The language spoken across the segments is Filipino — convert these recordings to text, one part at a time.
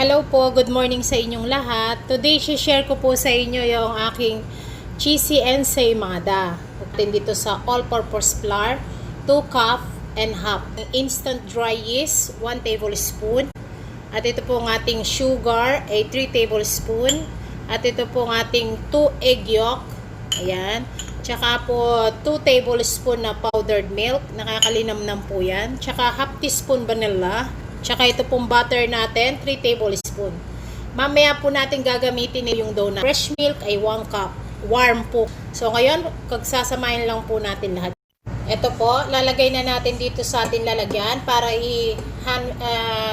Hello po, good morning sa inyong lahat. Today, share ko po sa inyo yung aking cheesy ensaymada. Pagdating dito sa all-purpose flour, 2 cup and half. Instant dry yeast, 1 tablespoon. At ito po ang ating sugar, 3 tablespoon. At ito po ang ating 2 egg yolk. Ayan. Tsaka po 2 tablespoon na powdered milk. Nakakalinamnam po yan. Tsaka half teaspoon vanilla. Tsaka ito pong butter natin, 3 tablespoon. Mamaya po natin gagamitin yung dough na. Fresh milk ay 1 cup. Warm po. So ngayon, kagsasamahin lang po natin lahat. Ito po, lalagay na natin dito sa ating lalagyan para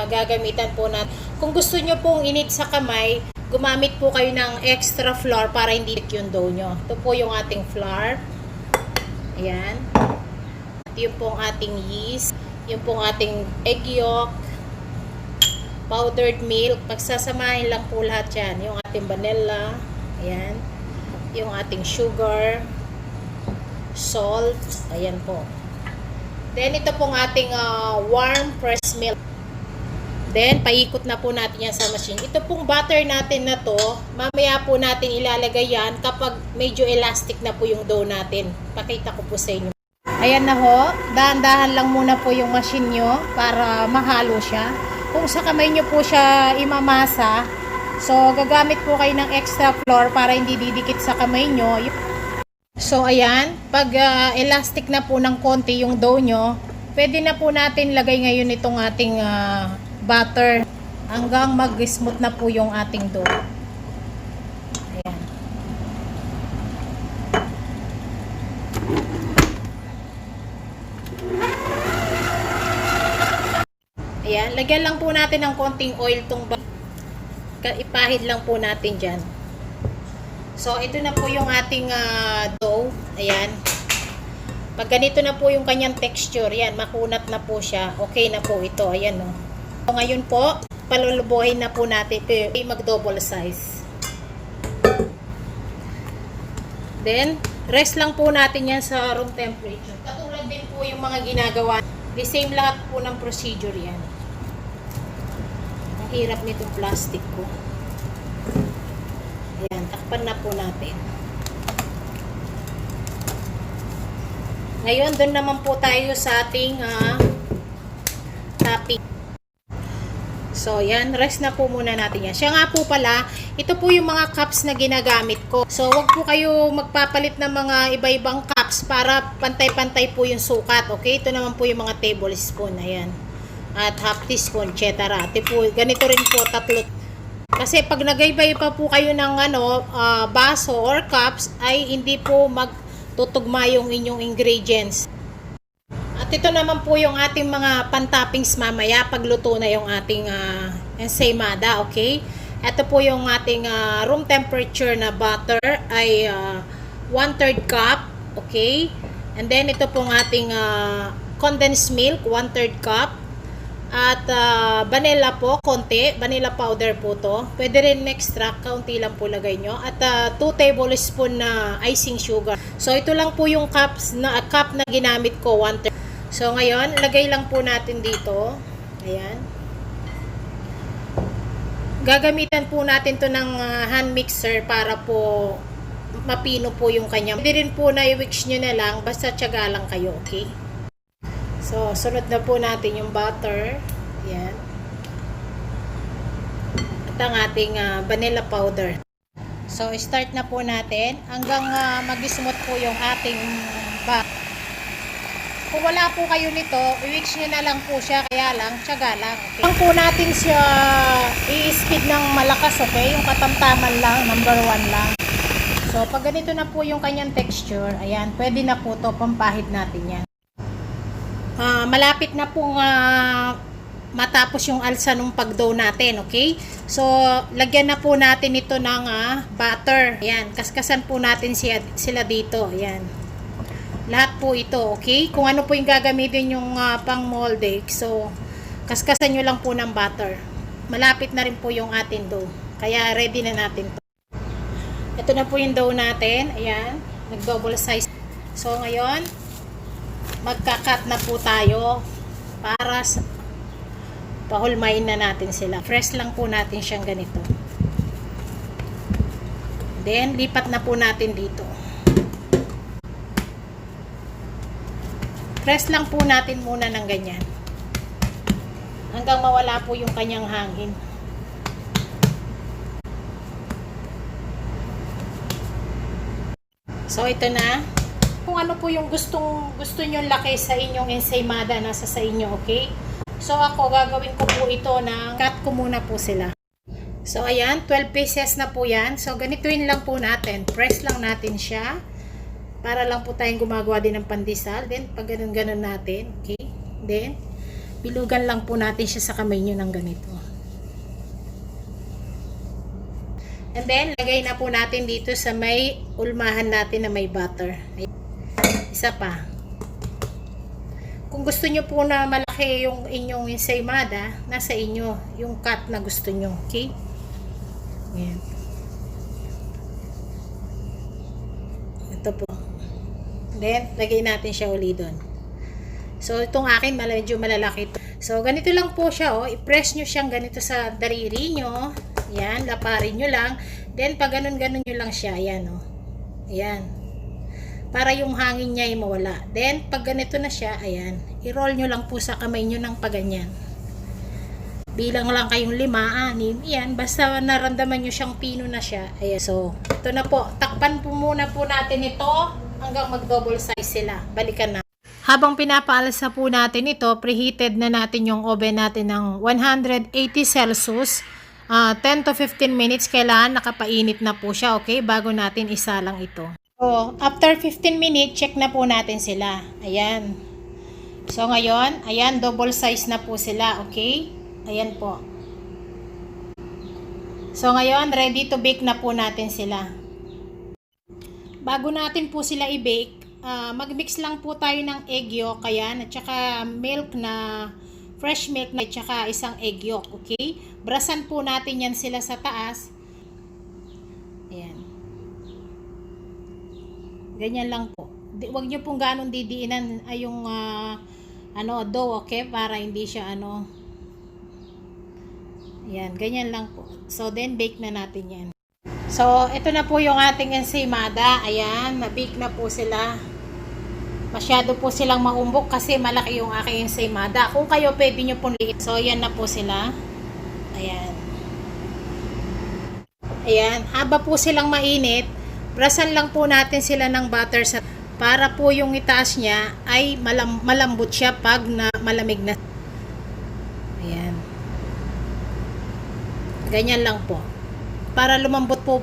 gagamitan po natin. Kung gusto nyo pong init sa kamay, gumamit po kayo ng extra flour para hindi yung dough nyo. Ito po yung ating flour. Ayan. Ito yung pong ating yeast. Yung pong ating egg yolk. Powdered milk, pagsasamahin lang po lahat yan. Yung ating vanilla, ayan. Yung ating sugar, salt, ayan po. Then, ito pong ating warm pressed milk. Then, paikot na po natin yan sa machine. Ito pong butter natin na to, mamaya po natin ilalagay yan kapag medyo elastic na po yung dough natin. Pakita ko po sa inyo. Ayan na ho, dahan-dahan lang muna po yung machine nyo para mahalo siya. Kung sa kamay nyo po siya imamasa, so gagamit po kayo ng extra flour para hindi didikit sa kamay nyo. So ayan, pag elastic na po ng konti yung dough nyo, pwede na po natin lagay ngayon itong ating butter hanggang mag-smooth na po yung ating dough. Ayan. Ayan, lagyan lang po natin ng konting oil tong ipahid lang po natin dyan. So, ito na po yung ating dough. Ayan. Pag ganito na po yung kanyang texture, yan, makunat na po siya. Okay na po ito. Ayan, no. So, ngayon po, palulubuhin na po natin. Ito mag-double size. Then, rest lang po natin yan sa room temperature. Katulad din po yung mga ginagawa. The same lahat po ng procedure yan. Hirap nitong plastic ko. Ayan, takpan na po natin. Ngayon, doon naman po tayo sa ating topping. So, yan, rest na po muna natin yan. Siya nga po pala, ito po yung mga cups na ginagamit ko. So, wag po kayo magpapalit ng mga iba-ibang cups para pantay-pantay po yung sukat. Okay? Ito naman po yung mga tablespoon. Ayan. At half teaspoon, etc. Ganito rin po, tatlo. Kasi pag nagaybay pa po kayo ng baso or cups, ay hindi po magtutugma yung inyong ingredients. At ito naman po yung ating mga pantoppings mamaya pagluto na yung ating ensaymada, okay? Ito po yung ating room temperature na butter ay 1/3 cup, okay? And then ito pong ating condensed milk, 1/3 cup. At vanilla po, konti. Vanilla powder po to. Pwede rin extract, kaunti lang po lagay nyo. At 2 tablespoon na icing sugar. So, ito lang po yung cup na ginamit ko, 1/3. So, ngayon, lagay lang po natin dito. Ayan. Gagamitan po natin to ng hand mixer para po mapino po yung kanya. Pwede rin po na i-mix nyo na lang, basta tiyaga lang kayo, okay? So, sunod na po natin yung butter. Ayan. At ang ating vanilla powder. So, start na po natin hanggang mag-smooth po yung ating butter. Kung wala po kayo nito, i-mix nyo na lang po siya, kaya lang, tiyaga lang. Okay? Ang po natin siya i-speed ng malakas, okay? Yung katamtaman lang, number 1 lang. So, pag ganito na po yung kanyang texture, ayan, pwede na po to, pampahid natin yan. Malapit na pong matapos yung alsa ng pag-dough natin, okay? So, lagyan na po natin ito ng butter. Ayan, kaskasan po natin sila dito. Ayan. Lahat po ito, okay? Kung ano po yung gagamitin yung pang molde. So, kaskasan nyo lang po ng butter. Malapit na rin po yung ating dough. Kaya ready na natin to. Ito na po yung dough natin. Ayan, nag-double size. So, ngayon, magka-cut na po tayo Pahulmain na natin sila. Fresh lang po natin siyang ganito. Then, lipat na po natin dito. Press lang po natin muna ng ganyan. Hanggang mawala po yung kanyang hangin. So, ito na. Kung ano po yung gusto nyo laki sa inyong ensaymada, nasa sa inyo, okay? So, ako, gagawin ko po ito na cut ko muna po sila. So, ayan, 12 pieces na po yan. So, ganituin lang po natin. Press lang natin siya. Para lang po tayong gumagawa din ng pandesal. Then, pag ganun-ganun natin, okay? Then, bilugan lang po natin siya sa kamay nyo ng ganito. And then, lagay na po natin dito sa may ulmahan natin na may butter. Isa pa. Kung gusto nyo po na malaki yung inyong ensaymada, nasa inyo yung cut na gusto nyo. Okay? Ayan. Ito po. Then, lagay natin siya uli doon. So, itong akin, medyo malalaki. So, ganito lang po siya. Oh. I-press nyo siyang ganito sa dariri nyo. Ayan, laparin nyo lang. Then, pag ganun-ganun nyo lang siya. Ayan, oh. Ayan. Para yung hangin niya ay mawala. Then, pag ganito na siya, ayan, i-roll nyo lang po sa kamay nyo ng paganyan. Bilang lang kayong 5, 6, yan, basta naramdaman nyo siyang pino na siya. Ayan, so, ito na po. Takpan po muna po natin ito hanggang mag-double size sila. Balikan na. Habang pinapaalas na po natin ito, preheated na natin yung oven natin ng 180 Celsius. 10 to 15 minutes, kailangan nakapainit na po siya, okay? Bago natin isalang ito. So, after 15 minutes, check na po natin sila. Ayan. So, ngayon, ayan, double size na po sila. Okay? Ayan po. So, ngayon, ready to bake na po natin sila. Bago natin po sila i-bake, mag-mix lang po tayo ng egg yolk, ayan, at saka milk na, fresh milk na, at saka isang egg yolk. Okay? Brasan po natin yan sila sa taas. Ayan. Ganyan lang po. Huwag nyo pong ganong didiinan ay yung dough, okay? Para hindi siya yan, ganyan lang po. So, then bake na natin yan. So, ito na po yung ating ensaymada. Ayan, na-bake na po sila. Masyado po silang maumbok kasi malaki yung aking ensaymada. Kung kayo, pwede nyo pong liit. So, yan na po sila. Ayan. Ayan, haba po silang mainit. Brasan lang po natin sila ng butter para po yung itaas niya ay malambot siya pag malamig na. Ayan. Ganyan lang po. Para lalambot pa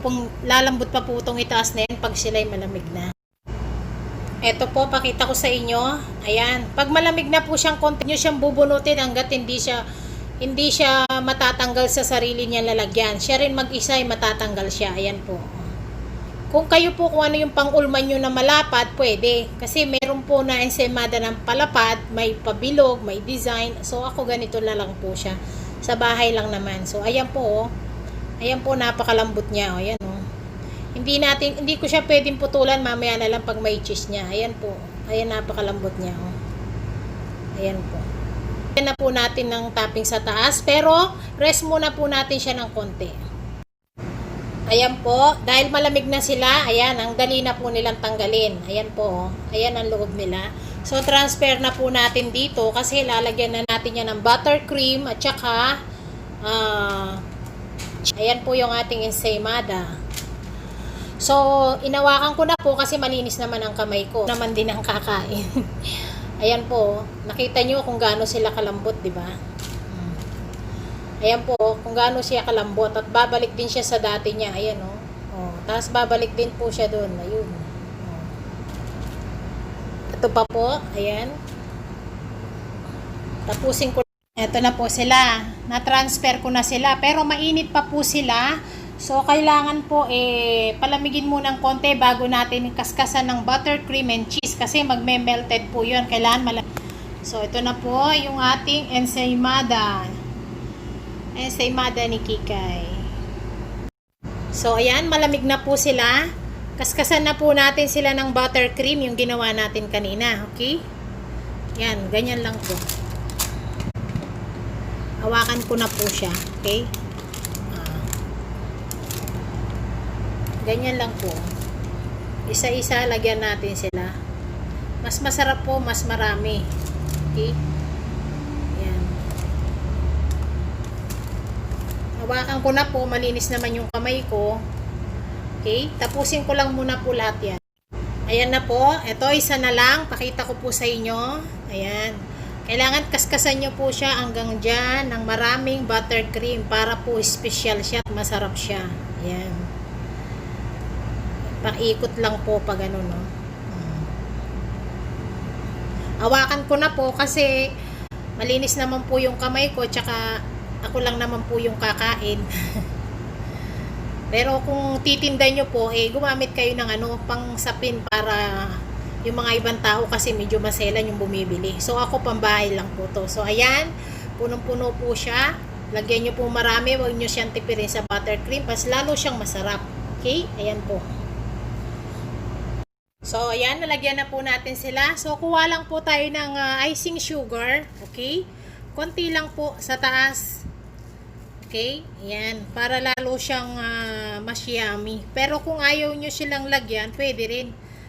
po itong itaas na yan pag sila ay malamig na. Ito po, pakita ko sa inyo. Ayan. Pag malamig na po siyang konti nyo siyang bubunutin hanggat hindi siya matatanggal sa sarili niya lalagyan. Siya rin mag-isa ay matatanggal siya. Ayan po. Kung kayo po kung ano yung pang-ulman nyo na malapad, pwede. Kasi meron po na ensaymada ng palapad, may pabilog, may design. So, ako ganito na lang po siya. Sa bahay lang naman. So, ayan po. Ayan po, napakalambot niya. Ayan o. Hindi ko siya pwedeng putulan. Mamaya na lang pag may cheese niya. Ayan po. Ayan, napakalambot niya. O. Ayan po. Ayan na po natin ng topping sa taas. Pero, rest muna po natin siya ng konti. Ayan po, dahil malamig na sila, ayan, ang dali na po nilang tanggalin. Ayan po, ayan ang loob nila. So, transfer na po natin dito kasi lalagyan na natin yan ng buttercream at saka, ayan po yung ating ensaymada. So, inawakan ko na po kasi malinis naman ang kamay ko. Naman din ang kakain. Ayan po, nakita nyo kung gaano sila kalambot, di ba? Ayan po, kung gaano siya kalambot at babalik din siya sa dati niya. Ayan o. Tapos babalik din po siya doon. Ayun. Ito pa po. Ayan. Tapusin ko. Ito na po sila. Na-transfer ko na sila. Pero mainit pa po sila. So, kailangan po palamigin muna ng konti bago natin kaskasan ng buttercream and cheese. Kasi magme-melted po yun. Kailangan malamig. So, ito na po yung ating ensaymada. Ensaymada ni Kikay. So, ayan, malamig na po sila. Kaskasan na po natin sila ng buttercream, yung ginawa natin kanina. Okay? Yan, ganyan lang po. Hawakan ko na po siya. Okay? Ganyan lang po. Isa-isa lagyan natin sila. Mas masarap po, mas marami. Okay? Yan. Hawakan ko na po, malinis naman yung kamay ko. Okay? Tapusin ko lang muna po lahat yan. Ayan na po. Ito, isa na lang. Pakita ko po sa inyo. Ayan. Kailangan kaskasan nyo po siya hanggang dyan ng maraming buttercream para po special siya at masarap siya. Ayan. Pakikot lang po pag ano, no. Hawakan ko na po kasi malinis naman po yung kamay ko tsaka ako lang naman po yung kakain. Pero kung titinda nyo po, gumamit kayo ng ano, pang sapin para yung mga ibang tao kasi medyo maselan yung bumibili. So ako pambahay lang po to. So ayan, punong-puno po siya. Lagyan nyo po marami, huwag nyo siyang tipirin sa buttercream, pas lalo siyang masarap. Okay? Ayan po. So ayan, nalagyan na po natin sila. So kuha lang po tayo ng icing sugar. Okay? Konti lang po sa taas. Okay? Ayan. Para lalo siyang mas yummy. Pero kung ayaw nyo silang lagyan, pwede rin.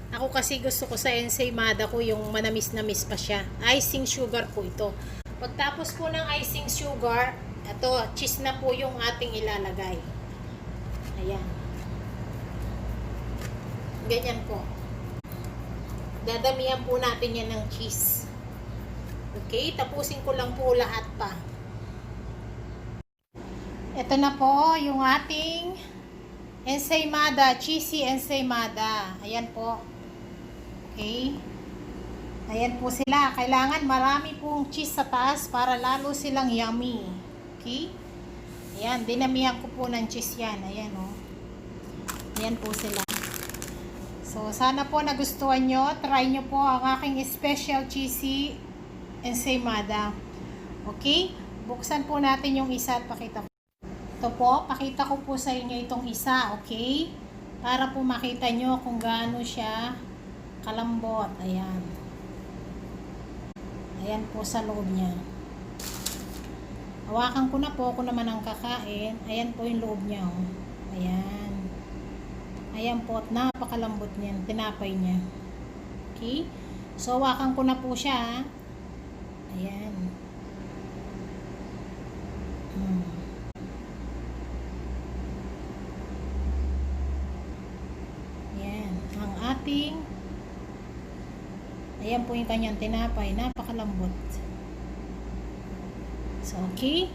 Ako kasi gusto ko sa ensaymada ko yung manamis-namis pa siya. Icing sugar po ito. Pagtapos po ng icing sugar, ito, cheese na po yung ating ilalagay. Ayan. Ganyan po. Dadamihan po natin yan ng cheese. Okay? Tapusin ko lang po lahat pa. Ito na po yung ating ensaymada, cheesy ensaymada. Ayan po. Okay. Ayan po sila. Kailangan marami pong cheese sa taas para lalo silang yummy. Okay. Ayan, dinamihan ko po ng cheese yan. Ayan o. Ayan po sila. So, sana po nagustuhan nyo. Try nyo po ang aking special cheesy ensaymada. Okay. Buksan po natin yung isa at pakita po. Ito po, pakita ko po sa inyo itong isa, okay? Para po makita nyo kung gaano siya kalambot. Ayan. Ayan po sa loob niya. Hawakan ko na po, ako naman ang kakain. Ayan po yung loob niya, oh. Ayan. Ayan po, at napakalambot niyan. Tinapay niya. Okay? So, hawakan ko na po siya. Ayan. Ayan po yung kanyang tinapay. Napakalambot. So, okay.